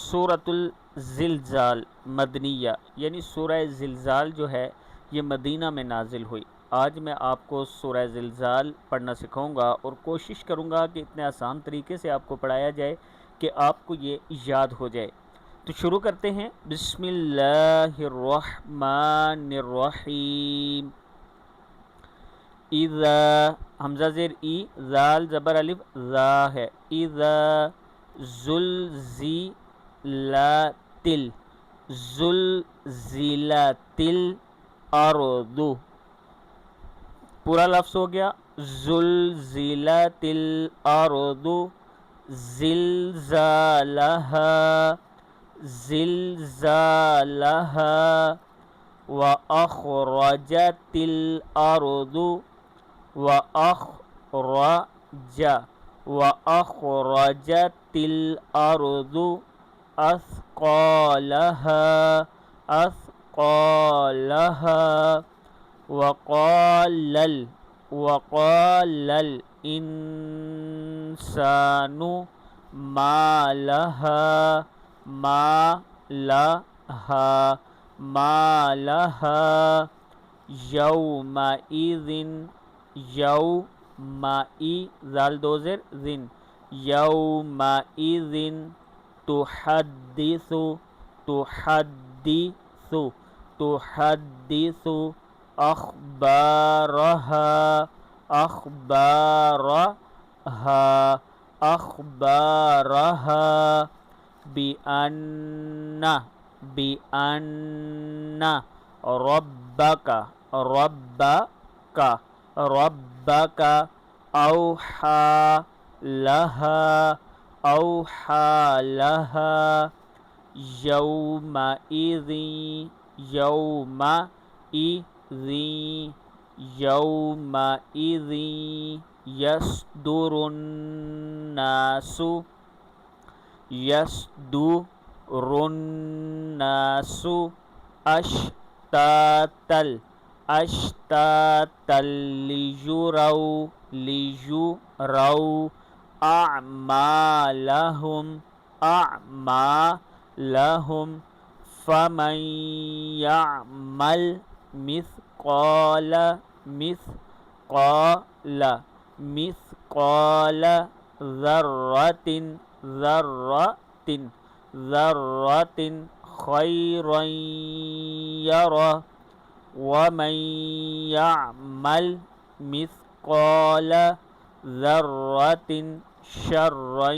سورۃ الزلزال مدنیہ، یعنی سورہ زلزال جو ہے یہ مدینہ میں نازل ہوئی۔ آج میں آپ کو سورہ زلزال پڑھنا سکھاؤں گا اور کوشش کروں گا کہ اتنے آسان طریقے سے آپ کو پڑھایا جائے کہ آپ کو یہ یاد ہو جائے۔ تو شروع کرتے ہیں۔ بسم اللہ الرحمن الرحیم۔ اذا حمزہ زیر ای، زال زبر الف ذا ہے۔ اذا زلزلت زلزلت الارض، پورا لفظ ہو گیا زلزلت الارض زلزالها زلزالها وأخرجت الأرض وأخرجت الأرض أثقالها وقال الإنسان ما لها يومئذ ذال دو زر ذن يومئذ تحدث أخبارها بأن ربك أوحى لها يومئذ يصدر الناس أشتاتا ليروا أعمالهم فمن يعمل مثقال ذرة خيرا يره ومن يعمل مثقال ذرة شرا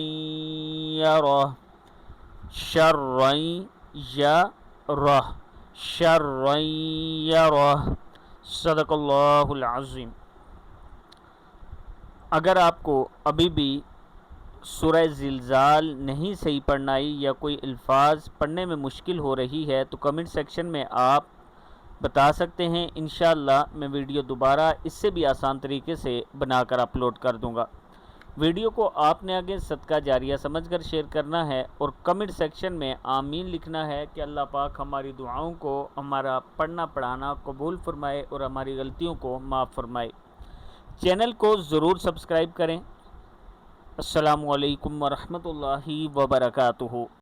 يره صدق اللہ العظیم۔ اگر آپ کو ابھی بھی سورہ زلزال نہیں صحیح پڑھنا آئی یا کوئی الفاظ پڑھنے میں مشکل ہو رہی ہے تو کمنٹ سیکشن میں آپ بتا سکتے ہیں، انشاءاللہ میں ویڈیو دوبارہ اس سے بھی آسان طریقے سے بنا کر اپلوڈ کر دوں گا۔ ویڈیو کو آپ نے آگے صدقہ جاریہ سمجھ کر شیئر کرنا ہے اور کمنٹ سیکشن میں آمین لکھنا ہے کہ اللہ پاک ہماری دعاؤں کو، ہمارا پڑھنا پڑھانا قبول فرمائے اور ہماری غلطیوں کو معاف فرمائے۔ چینل کو ضرور سبسکرائب کریں۔ السلام علیکم ورحمۃ اللہ وبرکاتہ۔